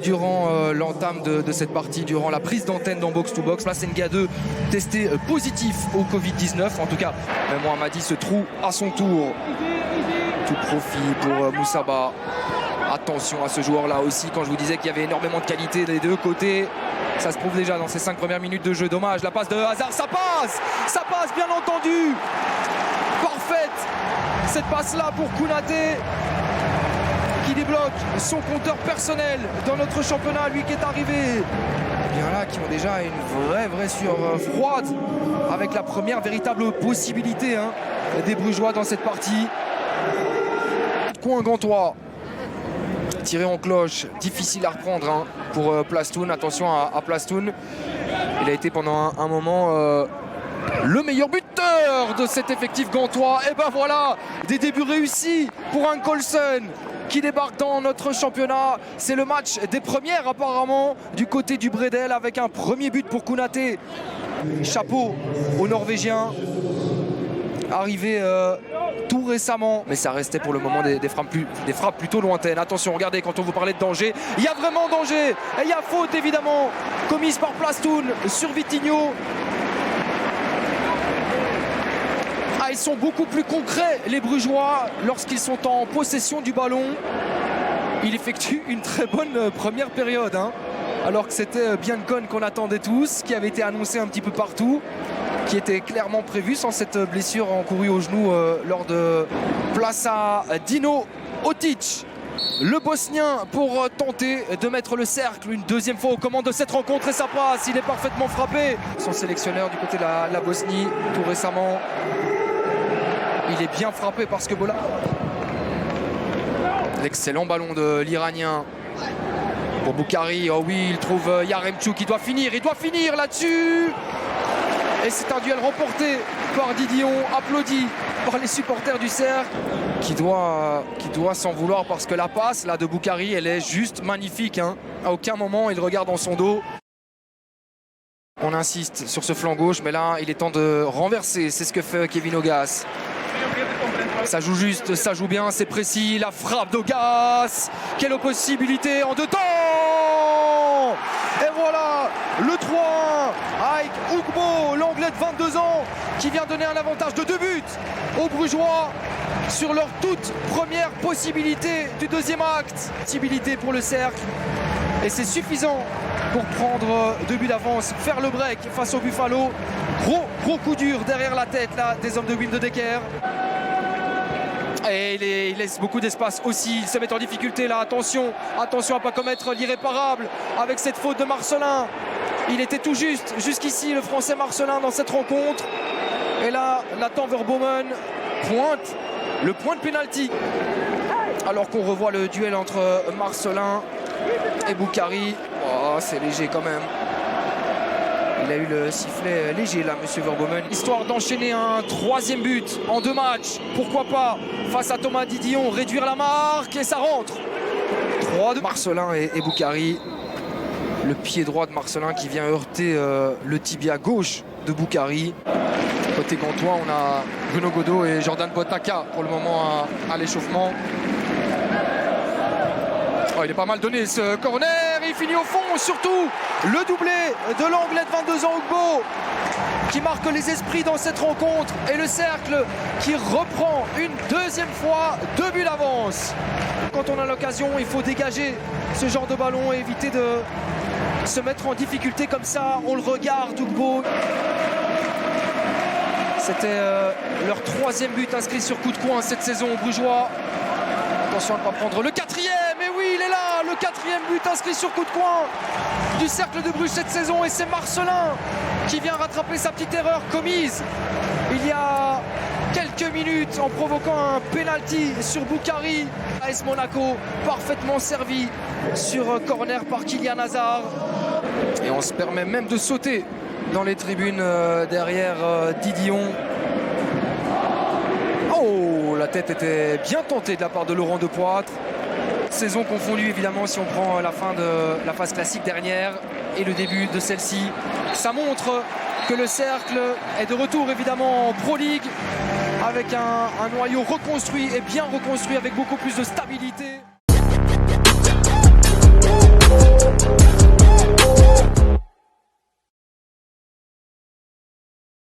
Durant l'entame de cette partie, durant la prise d'antenne dans Box to Box, là Senga 2 testé positif au Covid-19. En tout cas, Mohammadi se trouve à son tour. Tout profit pour Moussaba. Attention à ce joueur-là aussi, quand je vous disais qu'il y avait énormément de qualité des deux côtés. Ça se prouve déjà dans ces 5 premières minutes de jeu. Dommage, la passe de Hazard, ça passe bien entendu. Parfaite cette passe-là pour Konaté, qui débloque son compteur personnel dans notre championnat, lui qui est arrivé. Et bien là, qui ont déjà une vraie sueur froide, avec la première véritable possibilité des Brugeois dans cette partie. Coin gantois, tiré en cloche, difficile à reprendre pour Plastoun. Attention à Plastoun, il a été pendant un moment le meilleur buteur de cet effectif gantois. Et ben voilà, des débuts réussis pour un Colson qui débarque dans notre championnat. C'est le match des premières apparemment du côté du Bredel, avec un premier but pour Konaté. Chapeau aux Norvégiens, arrivé tout récemment, mais ça restait pour le moment des frappes plutôt lointaines. Attention, regardez, quand on vous parlait de danger, il y a vraiment danger, et il y a faute évidemment commise par Plastoun sur Vitinho. Ils sont beaucoup plus concrets, les Brugeois, lorsqu'ils sont en possession du ballon. Il effectue une très bonne première période, alors que c'était Biancon qu'on attendait tous, qui avait été annoncé un petit peu partout, qui était clairement prévu, sans cette blessure encourue au genou lors de place à Dino Otic, le Bosnien, pour tenter de mettre le cercle une deuxième fois aux commandes de cette rencontre, et ça passe. Il est parfaitement frappé. Son sélectionneur du côté de la Bosnie tout récemment, il est bien frappé par ce que Bola. L'excellent ballon de l'Iranien pour Boukari. Oh oui, il trouve Yaremchuk qui doit finir. Il doit finir là-dessus. Et c'est un duel remporté par Didion, applaudi par les supporters du Cercle, qui doit s'en vouloir, parce que la passe là de Boukari, elle est juste magnifique. À aucun moment il regarde dans son dos. On insiste sur ce flanc gauche, mais là il est temps de renverser. C'est ce que fait Kevin Augas. Ça joue juste, ça joue bien, c'est précis. La frappe d'Augas. Quelle possibilité en 2 temps. Et voilà le 3-1 avec Ugbo, l'Anglais de 22 ans, qui vient donner un avantage de 2 buts aux Brugeois sur leur toute première possibilité du deuxième acte. Possibilité pour le Cercle. Et c'est suffisant pour prendre 2 buts d'avance, faire le break face au Buffalo. Gros coup dur derrière la tête là des hommes de Wim de Decker. Et il laisse beaucoup d'espace aussi. Il se met en difficulté là. Attention à ne pas commettre l'irréparable avec cette faute de Marcelin. Il était tout juste jusqu'ici, le Français Marcelin, dans cette rencontre. Et là, Nathan Verbomen pointe le point de pénalty. Alors qu'on revoit le duel entre Marcelin et Boukari. Oh, c'est léger quand même. Il a eu le sifflet léger là, monsieur Verbomen. Histoire d'enchaîner un 3e but en 2 matchs. Pourquoi pas, face à Thomas Didion, réduire la marque, et ça rentre. 3 de Marcelin et Boukari. Le pied droit de Marcelin qui vient heurter le tibia gauche de Boukari. Côté gantois, on a Bruno Godot et Jordan Botaka pour le moment à l'échauffement. Oh, il est pas mal donné ce corner. Il finit au fond, surtout le doublé de l'Anglais de 22 ans, Ugbo, qui marque les esprits dans cette rencontre, et le Cercle qui reprend une 2e fois 2 buts d'avance. Quand on a l'occasion, il faut dégager ce genre de ballon et éviter de se mettre en difficulté comme ça. On le regarde, Ugbo. C'était leur 3e but inscrit sur coup de coin cette saison aux Brugeois. Attention à ne pas prendre le 4e. Et oui, il est là, le 4e but inscrit sur coup de coin du Cercle de Bruges cette saison. Et c'est Marcelin qui vient rattraper sa petite erreur commise il y a quelques minutes en provoquant un penalty sur Boukari. AS Monaco, parfaitement servi sur corner par Kylian Hazard. Et on se permet même de sauter dans les tribunes derrière Didion. Oh, la tête était bien tentée de la part de Laurent Depoitre. Saison confondue évidemment, si on prend la fin de la phase classique dernière et le début de celle-ci. Ça montre que le Cercle est de retour évidemment en Pro League, avec un noyau reconstruit et bien reconstruit, avec beaucoup plus de stabilité.